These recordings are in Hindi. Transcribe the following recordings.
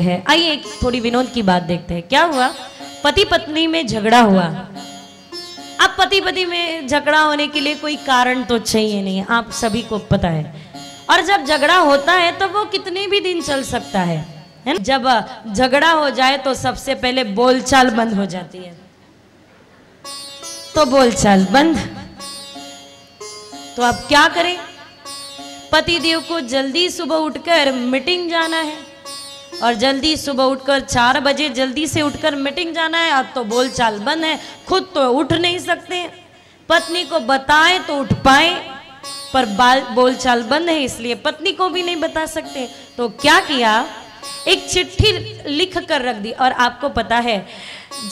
है। आइए एक थोड़ी विनोद की बात देखते हैं। क्या हुआ, पति पत्नी में झगड़ा हुआ। अब पति पति में झगड़ा होने के लिए कोई कारण तो चाहिए नहीं, आप सभी को पता है। और जब झगड़ा होता है तो वो कितने भी दिन चल सकता है ना? जब झगड़ा हो जाए तो सबसे पहले बोलचाल बंद हो जाती है। तो बोलचाल बंद, तो अब क्या करें? पति देव को जल्दी सुबह उठकर मीटिंग जाना है और जल्दी सुबह उठकर 4 बजे जल्दी से उठकर मीटिंग जाना है। अब तो बोलचाल बंद है, खुद तो उठ नहीं सकते, पत्नी को बताएं तो उठ पाए, पर बोलचाल बंद है इसलिए पत्नी को भी नहीं बता सकते। तो क्या किया, एक चिट्ठी लिख कर रख दी। और आपको पता है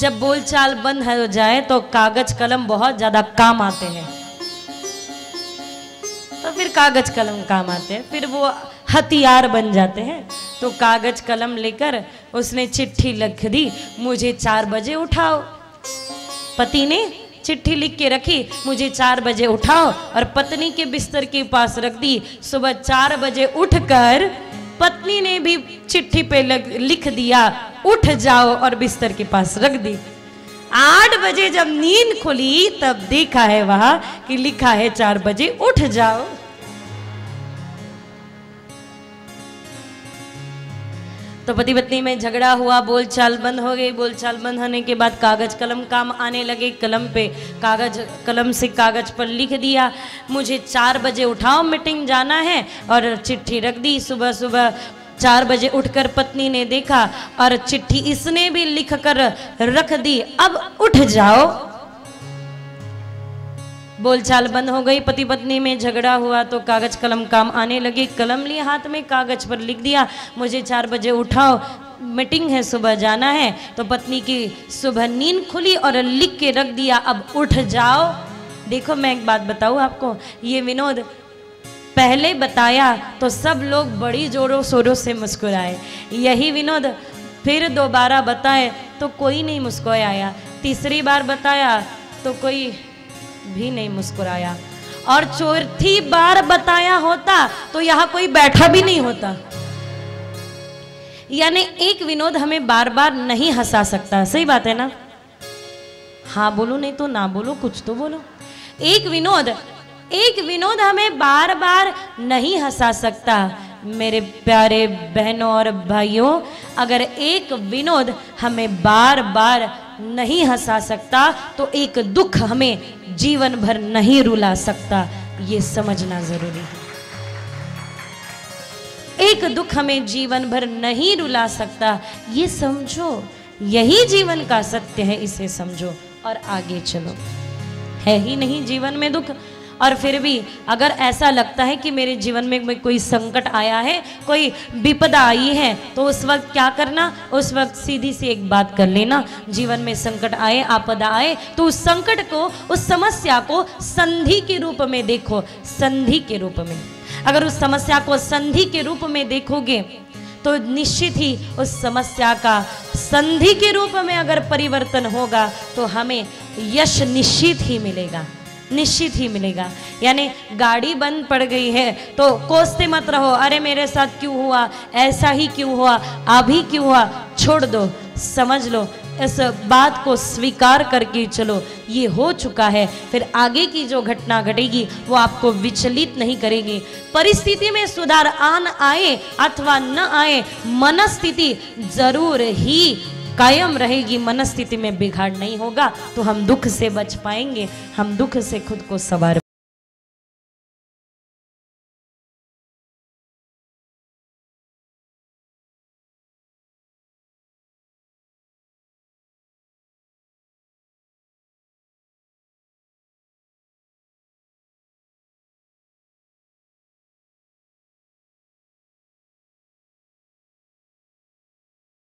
जब बोलचाल बंद हो जाए तो कागज कलम बहुत ज्यादा काम आते हैं। तो फिर कागज कलम काम आते हैं, फिर वो हथियार बन जाते हैं। तो कागज कलम लेकर उसने चिट्ठी लिख दी, मुझे 4 बजे उठाओ। पति ने चिट्ठी लिख के रखी, मुझे 4 बजे उठाओ, और पत्नी के बिस्तर के पास रख दी। सुबह 4 बजे उठकर पत्नी ने भी चिट्ठी पे लिख दिया, उठ जाओ, और बिस्तर के पास रख दी। 8 बजे जब नींद खुली तब देखा है वहां कि लिखा है 4 बजे उठ जाओ। तो पति पत्नी में झगड़ा हुआ, बोलचाल बंद हो गई। बोलचाल बंद होने के बाद कागज कलम काम आने लगे। कलम से कागज पर लिख दिया, मुझे 4 बजे उठाओ, मीटिंग जाना है, और चिट्ठी रख दी। सुबह सुबह 4 बजे उठकर पत्नी ने देखा और चिट्ठी इसने भी लिख कर रख दी, अब उठ जाओ। बोलचाल बंद हो गई, पति पत्नी में झगड़ा हुआ तो कागज कलम काम आने लगे। कलम लिए हाथ में, कागज पर लिख दिया, मुझे 4 बजे उठाओ, मीटिंग है, सुबह जाना है। तो पत्नी की सुबह नींद खुली और लिख के रख दिया, अब उठ जाओ। देखो मैं एक बात बताऊं आपको, ये विनोद पहले बताया तो सब लोग बड़ी जोरों शोरों से मुस्कुराए। यही विनोद फिर दोबारा बताए तो कोई नहीं मुस्कुराया, तीसरी बार बताया तो कोई भी नहीं मुस्कुराया, और चौथी बार बताया होता तो यहां कोई बैठा भी नहीं होता। यानी एक विनोद हमें बार बार नहीं हंसा सकता, सही बात है ना? हाँ बोलो, नहीं तो ना बोलो, कुछ तो बोलो। एक विनोद हमें बार बार नहीं हंसा सकता। मेरे प्यारे बहनों और भाइयों, अगर एक विनोद हमें बार बार नहीं हंसा सकता तो एक दुख हमें जीवन भर नहीं रुला सकता, ये समझना जरूरी है। एक दुख हमें जीवन भर नहीं रुला सकता, ये समझो, यही जीवन का सत्य है, इसे समझो और आगे चलो। है ही नहीं जीवन में दुख, और फिर भी अगर ऐसा लगता है कि मेरे जीवन में कोई संकट आया है, कोई विपदा आई है, तो उस वक्त क्या करना, उस वक्त सीधी सी एक बात कर लेना, जीवन में संकट आए, आपदा आए तो उस संकट को, उस समस्या को संधि के रूप में देखो। संधि के रूप में, अगर उस समस्या को संधि के रूप में देखोगे तो निश्चित ही उस समस्या का संधि के रूप में अगर परिवर्तन होगा तो हमें यश निश्चित ही मिलेगा, निश्चित ही मिलेगा। यानी गाड़ी बंद पड़ गई है तो कोसते मत रहो, अरे मेरे साथ क्यों हुआ, ऐसा ही क्यों हुआ, अभी क्यों हुआ, छोड़ दो, समझ लो, इस बात को स्वीकार करके चलो, ये हो चुका है। फिर आगे की जो घटना घटेगी वो आपको विचलित नहीं करेगी। परिस्थिति में सुधार आए अथवा न आए, मनस्थिति जरूर ही कायम रहेगी, मनस्थिति में बिगाड़ नहीं होगा, तो हम दुख से बच पाएंगे, हम दुख से खुद को संवार